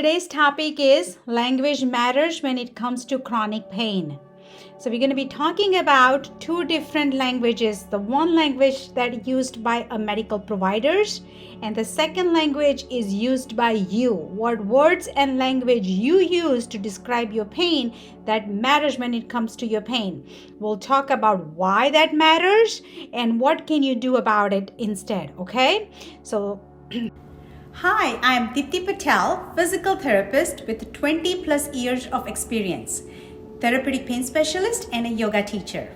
Today's topic is language matters when it comes to chronic pain. So we're going to be talking about two different languages. The one language that is used by a medical providers and the second language is used by you. What words and language you use to describe your pain that matters when it comes to your pain. We'll talk about why that matters and what can you do about it instead, okay? So Hi, I am Dipti Patel, physical therapist with 20 plus years of experience, therapeutic pain specialist and a yoga teacher.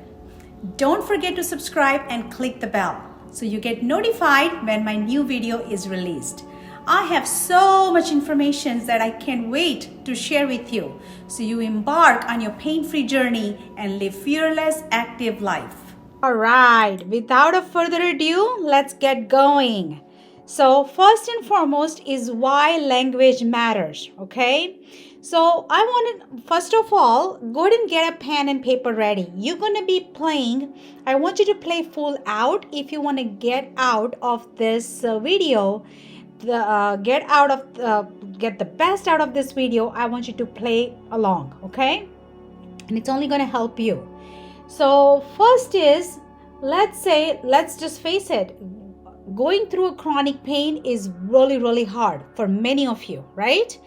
Don't forget to subscribe and click the bell so you get notified when my new video is released. I have so much information that I can't wait to share with you so you embark on your pain-free journey and live fearless, active life. All right, without a further ado, let's get going. So first and foremost is why language matters, okay? So I want to, first of all, go ahead and get a pen and paper ready. You're going to be playing, I want you to play full out. If you want to get out of this video, get the best out of this video, I want you to play along, okay? And it's only going to help you. So first is, let's just face it, going through a chronic pain is really hard for many of you, right?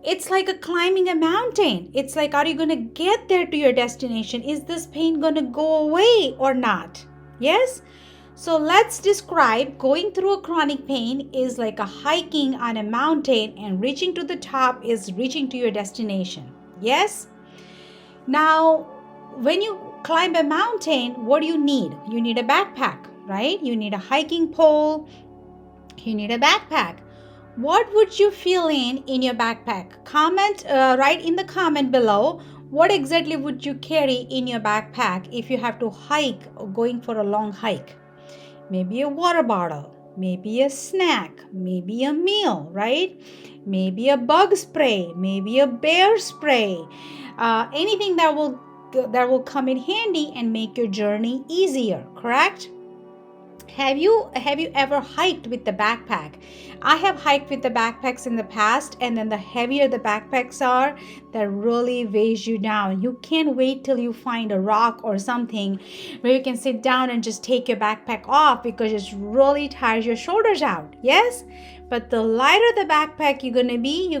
It's like climbing a mountain. It's like, are you going to get there to your destination? Is this pain going to go away or not? Yes? So let's describe going through a chronic pain is like a hiking on a mountain, and reaching to the top is reaching to your destination. Yes? Now, when you climb a mountain, what do you need? You need a backpack, right? You need a hiking pole. You need a backpack. What would you fill in your backpack? Write in the comment below. What exactly would you carry in your backpack if you have to hike or going for a long hike? Maybe a water bottle, maybe a snack, maybe a meal, right? Maybe a bug spray, maybe a bear spray. Anything that will come in handy and make your journey easier, correct? Have you ever hiked with the backpack? I have hiked with the backpacks in the past, and then the heavier the backpacks are, that really weighs you down. You can't wait till you find a rock or something where you can sit down and just take your backpack off because it really tires your shoulders out. Yes? But the lighter the backpack you're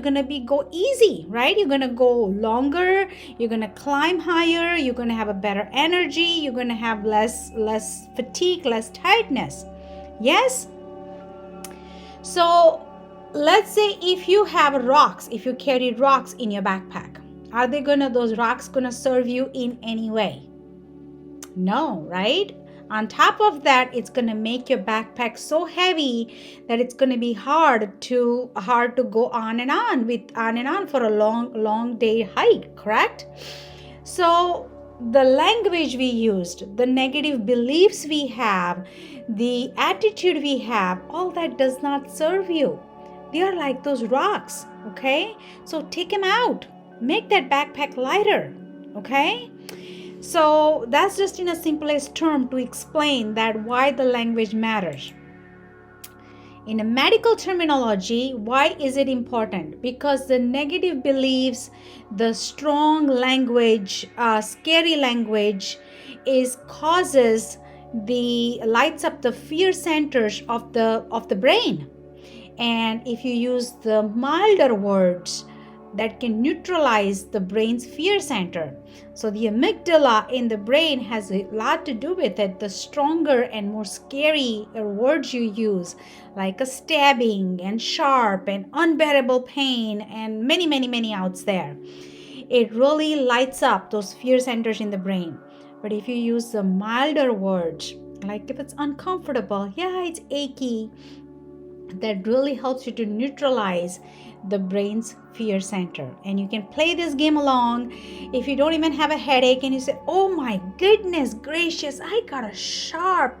gonna be go easy, right? You're gonna go longer, you're gonna climb higher, you're gonna have a better energy, you're gonna have less fatigue, less tiredness. Yes? So let's say if you have rocks, if you carry rocks in your backpack, are those rocks gonna serve you in any way? No, right? On top of that, it's going to make your backpack so heavy that it's going to be hard to go on and on for a long day hike, correct? So the language we used, the negative beliefs we have, the attitude we have, all that does not serve you. They are like those rocks, okay? So take them out. Make that backpack lighter, okay? So that's just in a simplest term to explain that why the language matters. In a medical terminology, why is it important? Because the negative beliefs, the strong language, scary language lights up the fear centers of the brain. And if you use the milder words, that can neutralize the brain's fear center. So the amygdala in the brain has a lot to do with it. The stronger and more scary words you use, like a stabbing and sharp and unbearable pain and many outs there, it really lights up those fear centers in the brain. But if you use the milder words, like if it's uncomfortable, yeah, it's achy, that really helps you to neutralize the brain's fear center. And you can play this game along if you don't even have a headache and you say, oh my goodness gracious, I got a sharp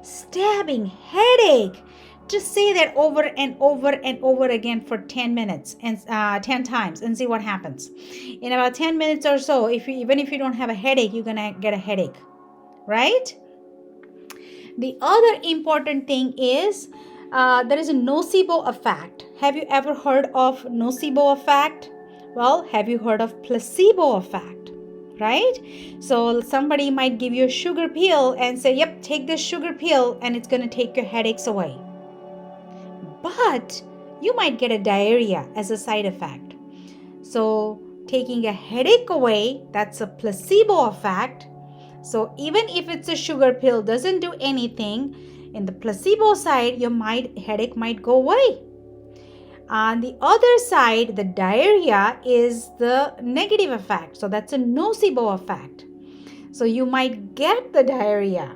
stabbing headache. Just say that over and over again for 10 minutes and 10 times and see what happens. In about 10 minutes or so, even if you don't have a headache, you're gonna get a headache, right? The other important thing is There is a nocebo effect. Have you ever heard of nocebo effect? Well, have you heard of placebo effect? Right? So somebody might give you a sugar pill and say, yep, take this sugar pill and it's going to take your headaches away. But you might get a diarrhea as a side effect. So taking a headache away, that's a placebo effect. So even if it's a sugar pill, doesn't do anything. In the placebo side, your headache might go away. On the other side, the diarrhea is the negative effect. So that's a nocebo effect. So you might get the diarrhea,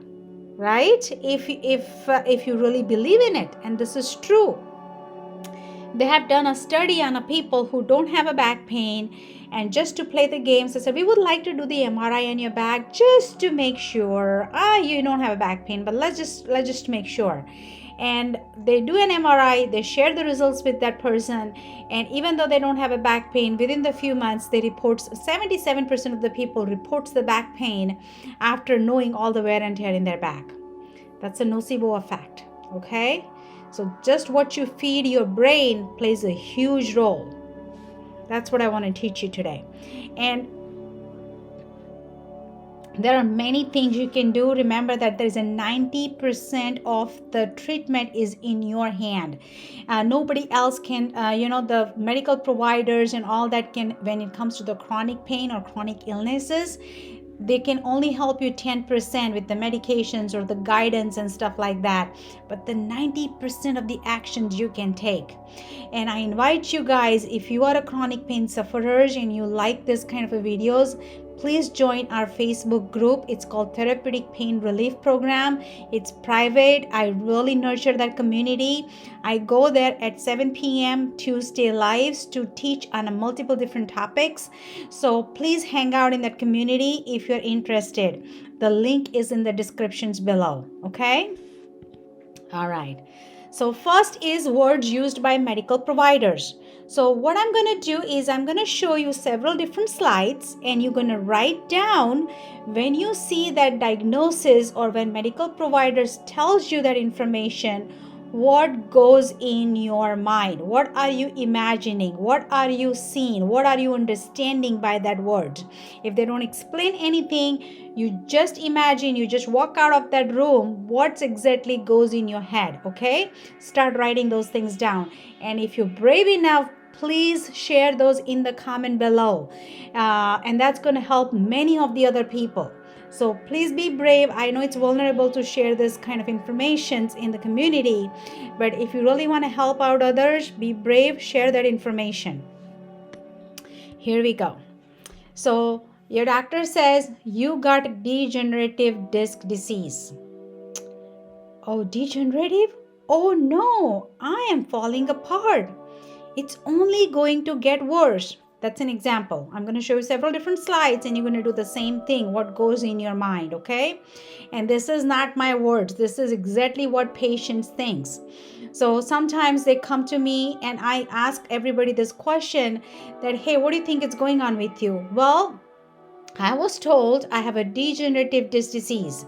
right? If you really believe in it, and this is true. They have done a study on a people who don't have a back pain, and just to play the games, they said, we would like to do the MRI on your back just to make sure you don't have a back pain, but let's just make sure. And they do an MRI, they share the results with that person, and even though they don't have a back pain, within the few months they report 77% of the people reports the back pain after knowing all the wear and tear in their back. That's a nocebo effect. Okay, so just what you feed your brain plays a huge role. That's what I want to teach you today. And there are many things you can do. Remember that there is a 90% of the treatment is in your hand. Nobody else can, the medical providers and all that can, when it comes to the chronic pain or chronic illnesses, they can only help you 10% with the medications or the guidance and stuff like that. But the 90% of the actions you can take. And I invite you guys, if you are a chronic pain sufferer and you like this kind of videos, please join our Facebook group. It's called Therapeutic Pain Relief Program. It's private. I really nurture that community. I go there at 7 p.m. Tuesday lives to teach on multiple different topics. So please hang out in that community if you're interested. The link is in the descriptions below. Okay? All right. So first is words used by medical providers. So what I'm going to do is I'm going to show you several different slides, and you're going to write down when you see that diagnosis or when medical providers tells you that information, what goes in your mind? What are you imagining? What are you seeing? What are you understanding by that word? If they don't explain anything, you just imagine, you just walk out of that room, what exactly goes in your head, okay? Start writing those things down. And if you're brave enough, please share those in the comment below. And that's going to help many of the other people. So please be brave. I know it's vulnerable to share this kind of information in the community, but if you really want to help out others, be brave, share that information. Here we go. So your doctor says you got degenerative disc disease. Oh, degenerative? Oh no, I am falling apart. It's only going to get worse. That's an example. I'm going to show you several different slides and you're going to do the same thing, what goes in your mind, okay? And this is not my words. This is exactly what patients think. So sometimes they come to me and I ask everybody this question that, hey, what do you think is going on with you? Well, I was told I have a degenerative disc disease.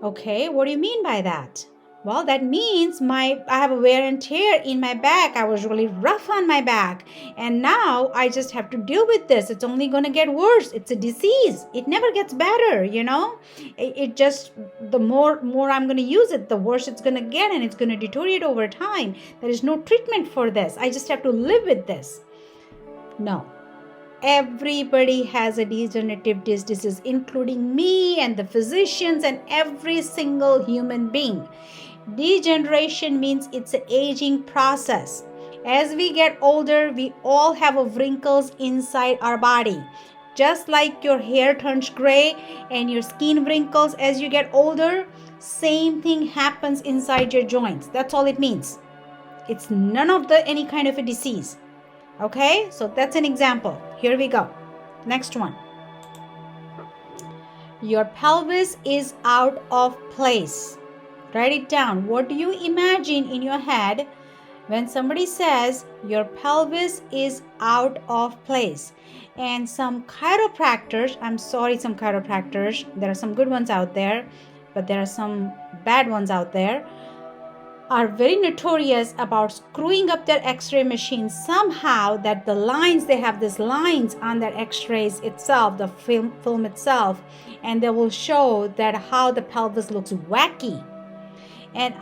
Okay, what do you mean by that? Well, that means I have a wear and tear in my back. I was really rough on my back. And now I just have to deal with this. It's only going to get worse. It's a disease. It never gets better, you know. It just, the more I'm going to use it, the worse it's going to get, and it's going to deteriorate over time. There is no treatment for this. I just have to live with this. No. Everybody has a degenerative disc disease, including me and the physicians and every single human being. Degeneration means it's an aging process. As we get older, we all have wrinkles inside our body. Just like your hair turns gray and your skin wrinkles as you get older, same thing happens inside your joints. That's all it means. It's none of any kind of a disease. Okay, so that's an example. Here we go. Next one. Your pelvis is out of place. Write it down. What do you imagine in your head when somebody says your pelvis is out of place? And some chiropractors, there are some good ones out there, but there are some bad ones out there. are very notorious about screwing up their x-ray machines somehow, that the lines, they have these lines on their x-rays itself, the film itself, and they will show that how the pelvis looks wacky. And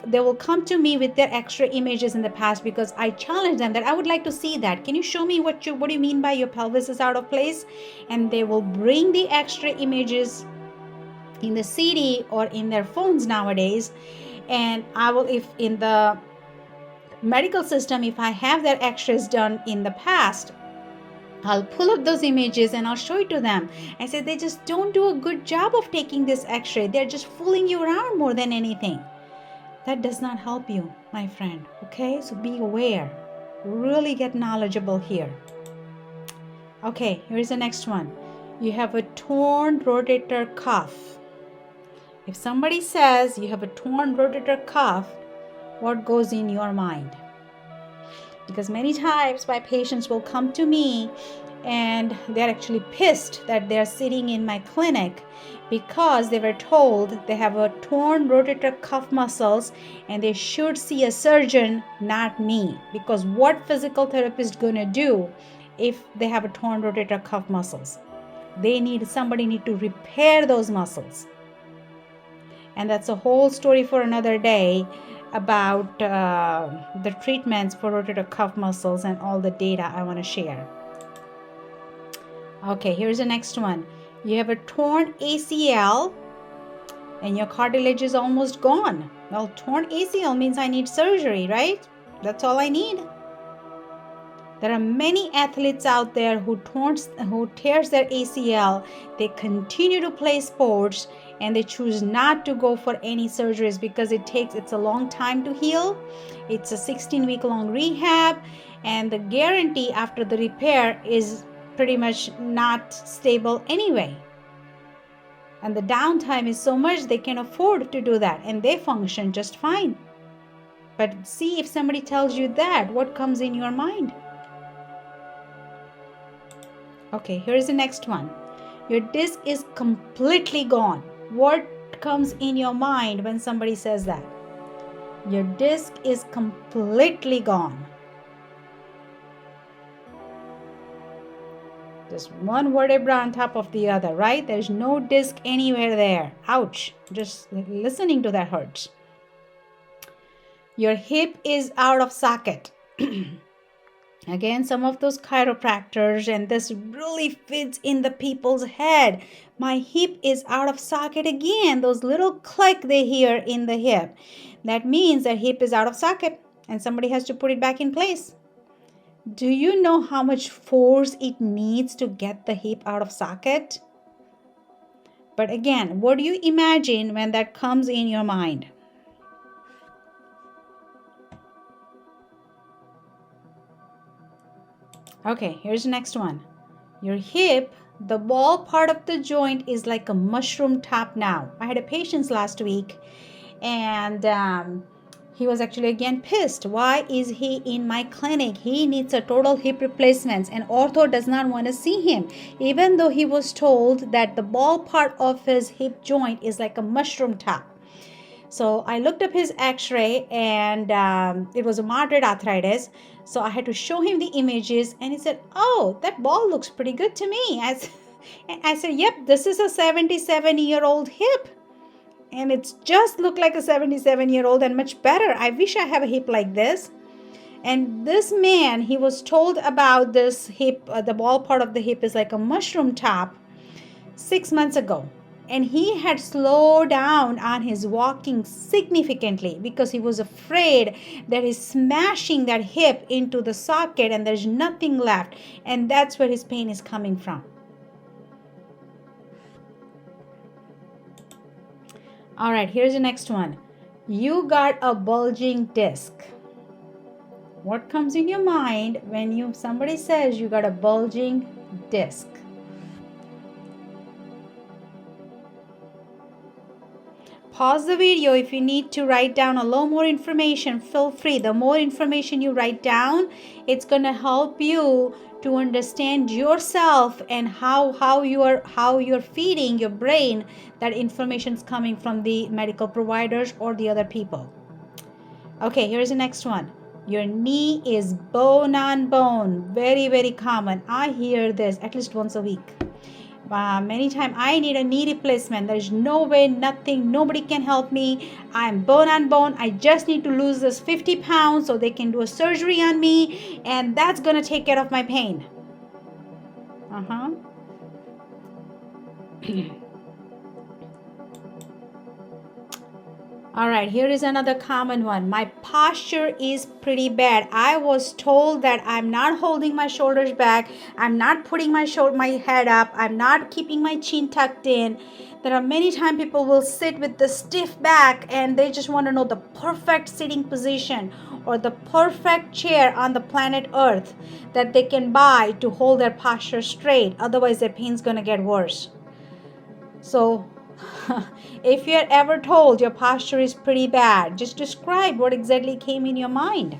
they will come to me with their x-ray images in the past, because I challenge them that I would like to see that. Can you show me what do you mean by your pelvis is out of place? And they will bring the x-ray images in the CD or in their phones nowadays. And I will, if in the medical system, if I have their x-rays done in the past, I'll pull up those images and I'll show it to them. I said, they just don't do a good job of taking this x-ray. They're just fooling you around more than anything. That does not help you, my friend. Okay, so be aware. Really get knowledgeable here. Okay, here's the next one. You have a torn rotator cuff. If somebody says you have a torn rotator cuff, what goes in your mind? Because many times my patients will come to me and they're actually pissed that they're sitting in my clinic because they were told they have a torn rotator cuff muscles and they should see a surgeon, not me. Because what physical therapist gonna do if they have a torn rotator cuff muscles? Somebody need to repair those muscles. And that's a whole story for another day about the treatments for rotator cuff muscles and all the data I want to share. Okay, here's the next one. You have a torn ACL and your cartilage is almost gone. Well, torn ACL means I need surgery, right? That's all I need. There are many athletes out there who tears their ACL. They continue to play sports and they choose not to go for any surgeries because it's a long time to heal. It's a 16-week long rehab, and the guarantee after the repair is pretty much not stable anyway. And the downtime is so much they can afford to do that, and they function just fine. But see, if somebody tells you that, what comes in your mind? Okay, here's the next one. Your disc is completely gone. What comes in your mind when somebody says that? Your disc is completely gone. Just one vertebra on top of the other, right? There's no disc anywhere there. Ouch. Just listening to that hurts. Your hip is out of socket. Again, some of those chiropractors, and this really fits in the people's head. My hip is out of socket again. Those little click they hear in the hip. That means their hip is out of socket and somebody has to put it back in place. Do you know how much force it needs to get the hip out of socket? But again, what do you imagine when that comes in your mind? Okay, here's the next one. Your hip, the ball part of the joint is like a mushroom top now. I had a patient last week and he was actually again pissed. Why is he in my clinic? He needs a total hip replacement and ortho does not want to see him, even though he was told that the ball part of his hip joint is like a mushroom top. So I looked up his x-ray and it was a moderate arthritis. So I had to show him the images and he said, oh, that ball looks pretty good to me. I said, yep, this is a 77-year-old hip. And it's just looked like a 77-year-old and much better. I wish I have a hip like this. And this man, he was told about this hip, the ball part of the hip is like a mushroom top 6 months ago. And he had slowed down on his walking significantly because he was afraid that he's smashing that hip into the socket and there's nothing left. And that's where his pain is coming from. All right, here's the next one. You got a bulging disc. What comes in your mind when somebody says you got a bulging disc? Pause the video if you need to write down a little more information. Feel free. The more information you write down, it's going to help you to understand yourself and how you're feeding your brain that information is coming from the medical providers or the other people. Okay, here's the next one. Your knee is bone on bone. Very, very common. I hear this at least once a week. Many times I need a knee replacement. There's no way, nothing, nobody can help me. I'm bone on bone. I just need to lose this 50 pounds so they can do a surgery on me, and that's gonna take care of my pain. All right, here is another common one. My posture is pretty bad. I was told that I'm not holding my shoulders back. I'm not putting my head up. I'm not keeping my chin tucked in. There are many times people will sit with the stiff back and they just want to know the perfect sitting position or the perfect chair on the planet Earth that they can buy to hold their posture straight. Otherwise, their pain's going to get worse. So, if you're ever told your posture is pretty bad, just describe what exactly came in your mind.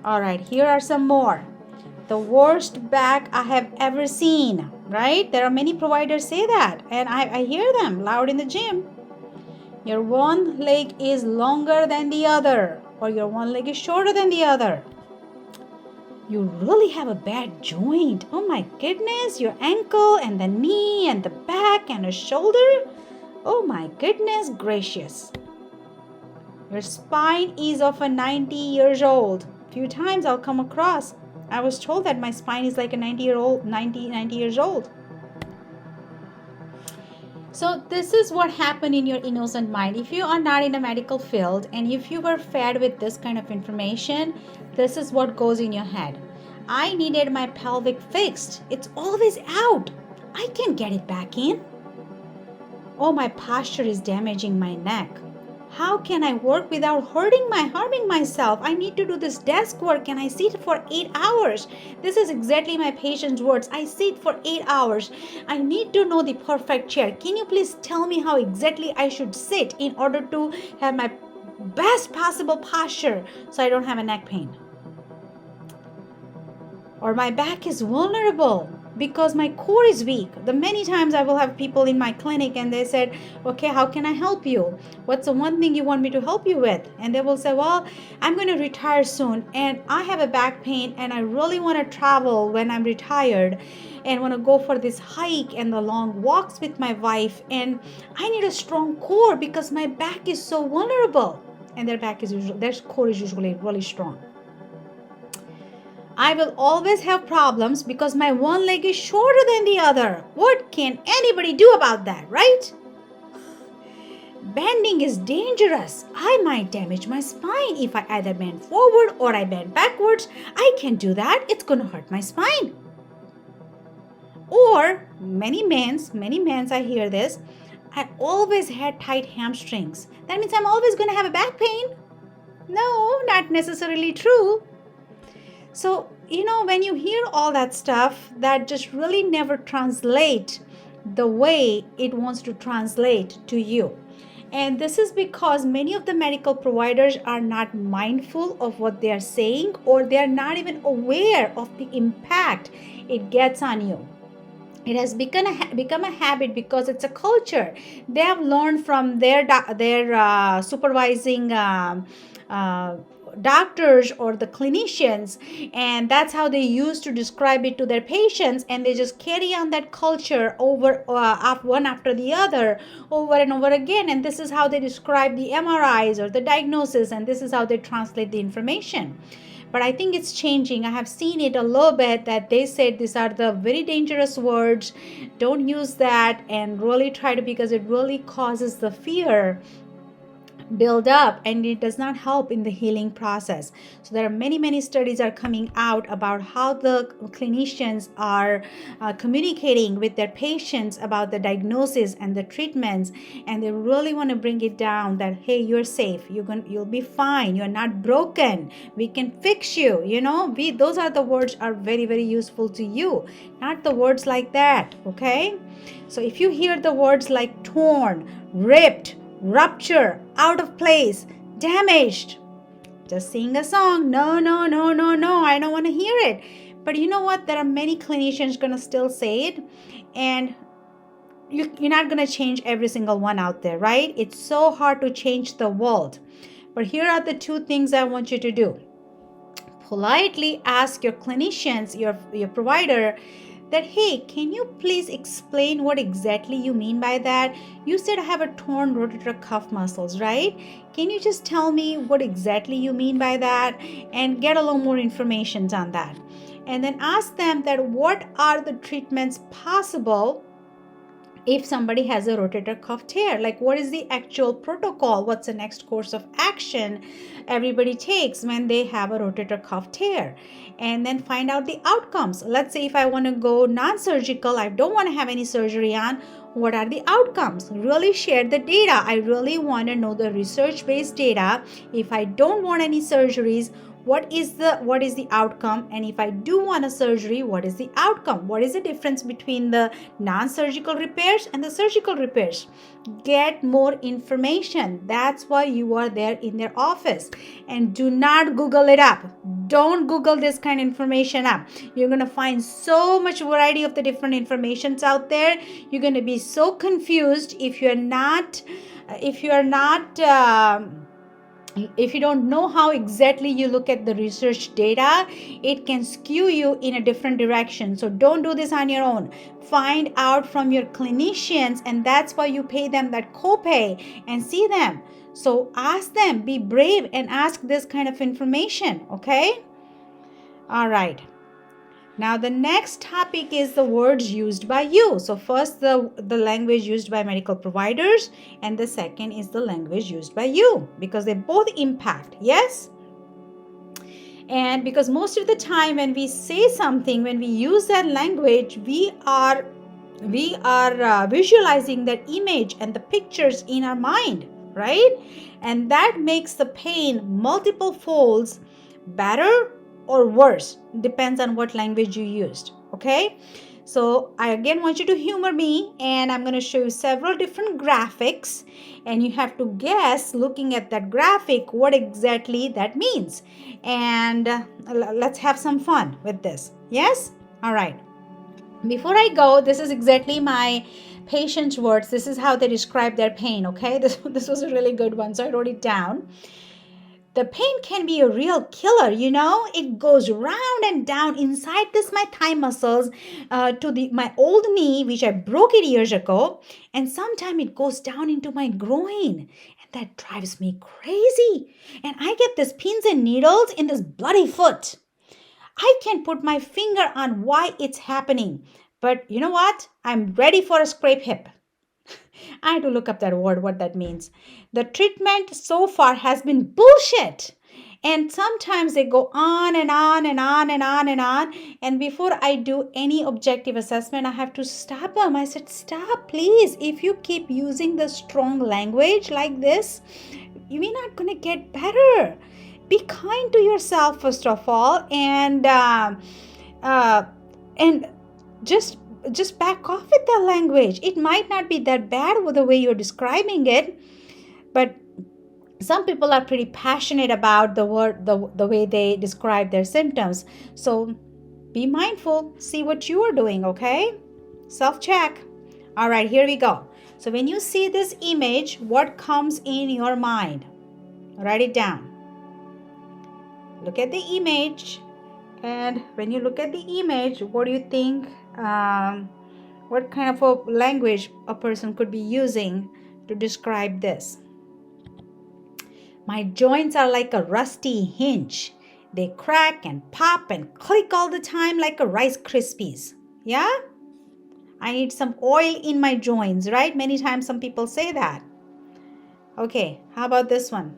All right, here are some more. The worst back I have ever seen, right? There are many providers say that, and I hear them loud in the gym. Your one leg is longer than the other, or your one leg is shorter than the other. You really have a bad joint. Oh my goodness, your ankle and the knee and the back and the shoulder. Oh my goodness gracious. Your spine is of a 90 years old. Few times I'll come across. I was told that my spine is like a 90 years old. So this is what happened in your innocent mind. If you are not in a medical field and if you were fed with this kind of information, this is what goes in your head. I needed my pelvic fixed. It's always out. I can't get it back in. Oh, my posture is damaging my neck. How can I work without harming myself? I need to do this desk work and I sit for 8 hours. This is exactly my patient's words. I sit for 8 hours. I need to know the perfect chair. Can you please tell me how exactly I should sit in order to have my best possible posture so I don't have a neck pain? Or my back is vulnerable because my core is weak. The many times I will have people in my clinic and they said, okay, how can I help you? What's the one thing you want me to help you with? And they will say, well, I'm going to retire soon and I have a back pain and I really want to travel when I'm retired and want to go for this hike and the long walks with my wife, and I need a strong core because my back is so vulnerable. And their core is usually really strong. I will always have problems because my one leg is shorter than the other. What can anybody do about that, right? Bending is dangerous. I might damage my spine if I either bend forward or I bend backwards. I can't do that. It's going to hurt my spine. Or many men's I hear this, I always had tight hamstrings. That means I'm always going to have a back pain. No, not necessarily true. So, when you hear all that stuff, that just really never translate the way it wants to translate to you. And this is because many of the medical providers are not mindful of what they are saying, or they are not even aware of the impact it gets on you. It has become a habit because it's a culture. They have learned from their supervising doctors or the clinicians, and that's how they used to describe it to their patients, and they just carry on that culture over one after the other over and over again, and this is how they describe the MRIs or the diagnosis, and this is how they translate the information. But I think it's changing. I have seen it a little bit that they said these are the very dangerous words, don't use that, and really try to, because it really causes the fear build up and it does not help in the healing process. So there are many studies are coming out about how the clinicians are communicating with their patients about the diagnosis and the treatments, and they really want to bring it down that, hey, you're safe, you'll be fine, you're not broken, we can fix you. Those are the words are very useful to you, not the words like that. Okay, so if you hear the words like torn, ripped, rupture, out of place, damaged, just sing a song. No, I don't want to hear it. But you know what? There are many clinicians going to still say it, and you're not going to change every single one out there, right? It's so hard to change the world. But here are the two things I want you to do. Politely ask your clinicians, your provider, that, hey, can you please explain what exactly you mean by that? You said I have a torn rotator cuff muscles, right? Can you just tell me what exactly you mean by that, and get a little more information on that? And then ask them that what are the treatments possible if somebody has a rotator cuff tear. Like, what is the actual protocol? What's the next course of action everybody takes when they have a rotator cuff tear? And then find out the outcomes. Let's say if I want to go non-surgical, I don't want to have any surgery on, what are the outcomes? Really share the data. I really want to know the research-based data. If I don't want any surgeries, what is the outcome? And if I do want a surgery, what is the outcome? What is the difference between the non-surgical repairs and the surgical repairs? Get more information. That's why you are there in their office. And do not Google it up. Don't Google this kind of information up. You're going to find so much variety of the different informations out there. You're going to be so confused if you don't know how exactly you look at the research data. It can skew you in a different direction. So don't do this on your own. Find out from your clinicians, and that's why you pay them that copay and see them. So ask them, be brave and ask this kind of information, okay? All right. Now the next topic is the words used by you. So first the language used by medical providers, and the second is the language used by you, because they both impact, yes? And because most of the time when we say something, when we use that language, we are visualizing that image and the pictures in our mind, right? And that makes the pain multiple folds better or worse, depends on what language you used, okay? So I again want you to humor me, and I'm going to show you several different graphics, and you have to guess, looking at that graphic, what exactly that means. And let's have some fun with this. Yes? All right. Before I go, this is exactly my patient's words. This is how they describe their pain, okay? This was a really good one, so I wrote it down. The pain can be a real killer, you know. It goes round and down inside my thigh muscles to my old knee, which I broke it years ago. And sometimes it goes down into my groin. And that drives me crazy. And I get these pins and needles in this bloody foot. I can't put my finger on why it's happening. But you know what? I'm ready for a scrape hip. I had to look up that word, what that means. The treatment so far has been bullshit. And sometimes they go on and on and on and on and on. And before I do any objective assessment, I have to stop them. I said, stop, please. If you keep using the strong language like this, you're not going to get better. Be kind to yourself, first of all. And just back off with that language. It might not be that bad with the way you're describing it, but some people are pretty passionate about the way they describe their symptoms. So be mindful, see what you are doing, okay? Self-check. All right, here we go. So when you see this image, what comes in your mind? Write it down. Look at the image. And when you look at the image, what do you think? What kind of a language a person could be using to describe this? My joints are like a rusty hinge. They crack and pop and click all the time like a Rice Krispies. Yeah? I need some oil in my joints, right? Many times some people say that. Okay, how about this one?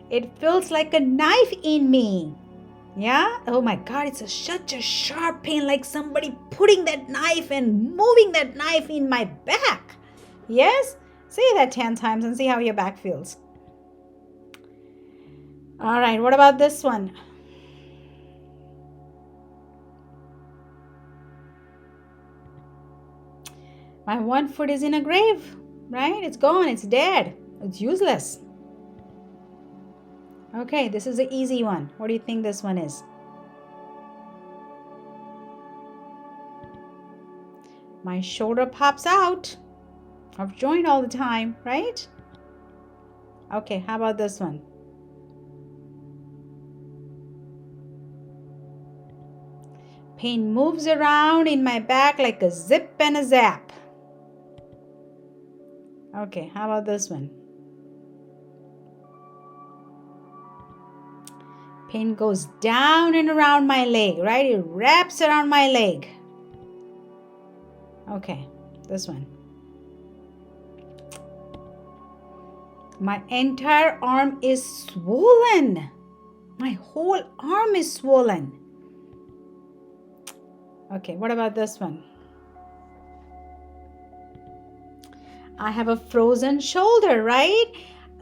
It feels like a knife in me. Yeah? Oh my God, it's such a sharp pain, like somebody putting that knife and moving that knife in my back. Yes? Say that 10 times and see how your back feels. All right, what about this one? My one foot is in a grave, right? It's gone, it's dead, it's useless. Okay, this is an easy one. What do you think this one is? My shoulder pops out. I've joined all the time, right? Okay, how about this one? Pain moves around in my back like a zip and a zap. Okay, how about this one? Pain goes down and around my leg, right? It wraps around my leg. Okay, this one. My entire arm is swollen. My whole arm is swollen. Okay, what about this one? I have a frozen shoulder, right?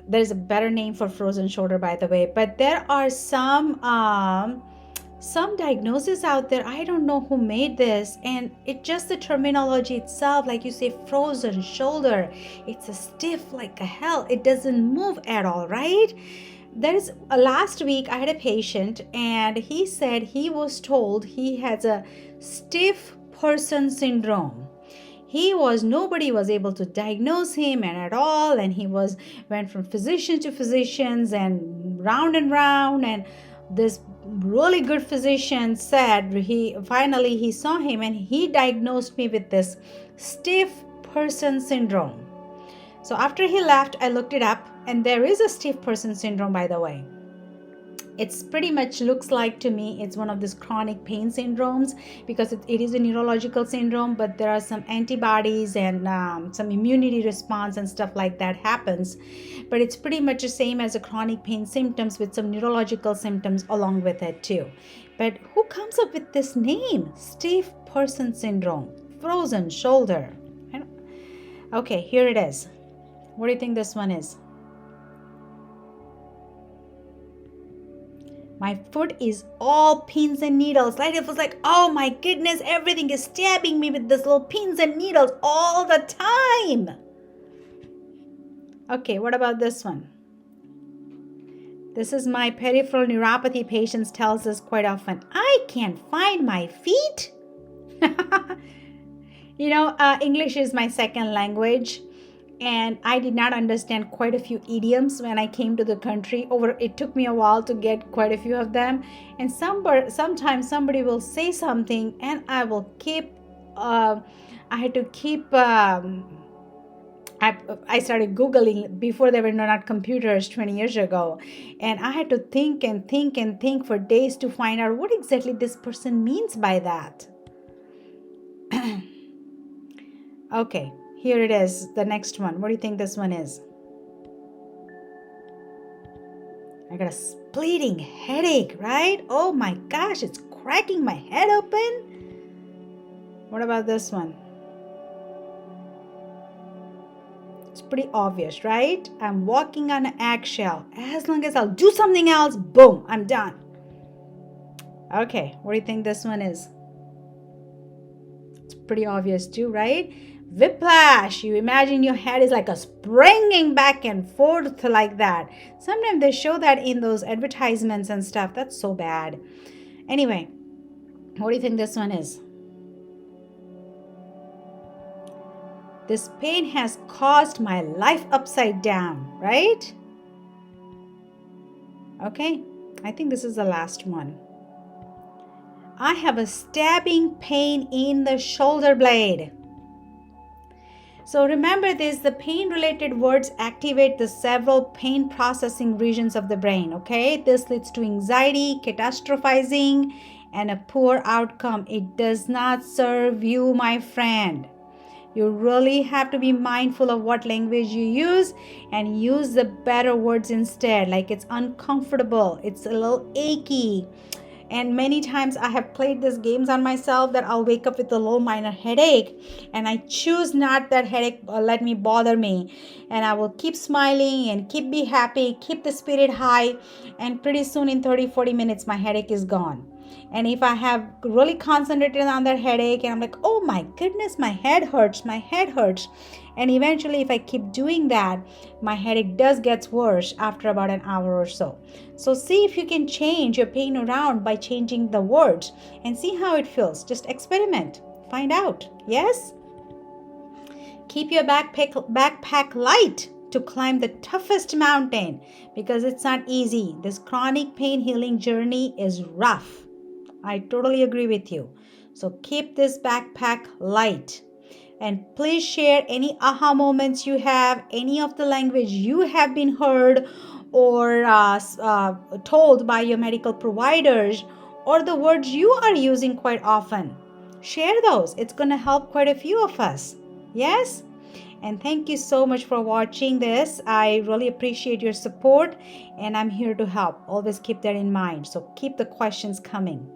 There's a better name for frozen shoulder, by the way, but there are some diagnoses out there. I don't know who made this, and it just the terminology itself, like you say, frozen shoulder. It's a stiff like a hell. It doesn't move at all, right? There's last week I had a patient, and he said he was told he has a stiff person syndrome. Nobody was able to diagnose him and at all, and he went from physician to physicians and round, and this really good physician said he saw him and he diagnosed me with this stiff person syndrome. So after he left, I looked it up, and there is a stiff person syndrome, by the way. It's pretty much looks like to me it's one of these chronic pain syndromes, because it is a neurological syndrome, but there are some antibodies and some immunity response and stuff like that happens. But it's pretty much the same as a chronic pain symptoms with some neurological symptoms along with it too. But who comes up with this name? Stiff person syndrome, frozen shoulder. Okay, here it is. What do you think this one is? My foot is all pins and needles, right? It was like, oh my goodness, everything is stabbing me with this little pins and needles all the time. Okay, what about this one? This is my peripheral neuropathy patients tells us quite often. I can't find my feet. English is my second language. And I did not understand quite a few idioms when I came to the country. It took me a while to get quite a few of them. And sometimes somebody will say something, and I will keep. I started Googling before there were not computers 20 years ago, and I had to think for days to find out what exactly this person means by that. Okay. Here it is, the next one. What do you think this one is? I got a splitting headache, right? Oh my gosh, it's cracking my head open. What about this one? It's pretty obvious, right? I'm walking on an eggshell. As long as I'll do something else, boom, I'm done. Okay, what do you think this one is? It's pretty obvious too, right? Whiplash. You imagine your head is like a springing back and forth like that. Sometimes they show that in those advertisements and stuff. That's so bad. Anyway, what do you think this one is? This pain has caused my life upside down, right? Okay, I think this is the last one. I have a stabbing pain in the shoulder blade. So remember this, the pain-related words activate the several pain processing regions of the brain, okay? This leads to anxiety, catastrophizing, and a poor outcome. It does not serve you, my friend. You really have to be mindful of what language you use and use the better words instead. Like it's uncomfortable, it's a little achy. And many times I have played these games on myself that I'll wake up with a little minor headache, and I choose not that headache let me bother me. And I will keep smiling and keep be happy, keep the spirit high, and pretty soon in 30-40 minutes my headache is gone. And if I have really concentrated on that headache and I'm like, oh my goodness, my head hurts. And eventually if I keep doing that, my headache does get worse after about an hour or so. So see if you can change your pain around by changing the words and see how it feels. Just experiment. Find out. Yes? Keep your backpack light to climb the toughest mountain because it's not easy. This chronic pain healing journey is rough. I totally agree with you. So keep this backpack light. And please share any aha moments you have, any of the language you have been heard or told by your medical providers, or the words you are using quite often. Share those. It's going to help quite a few of us. Yes? And thank you so much for watching this. I really appreciate your support, and I'm here to help. Always keep that in mind. So keep the questions coming.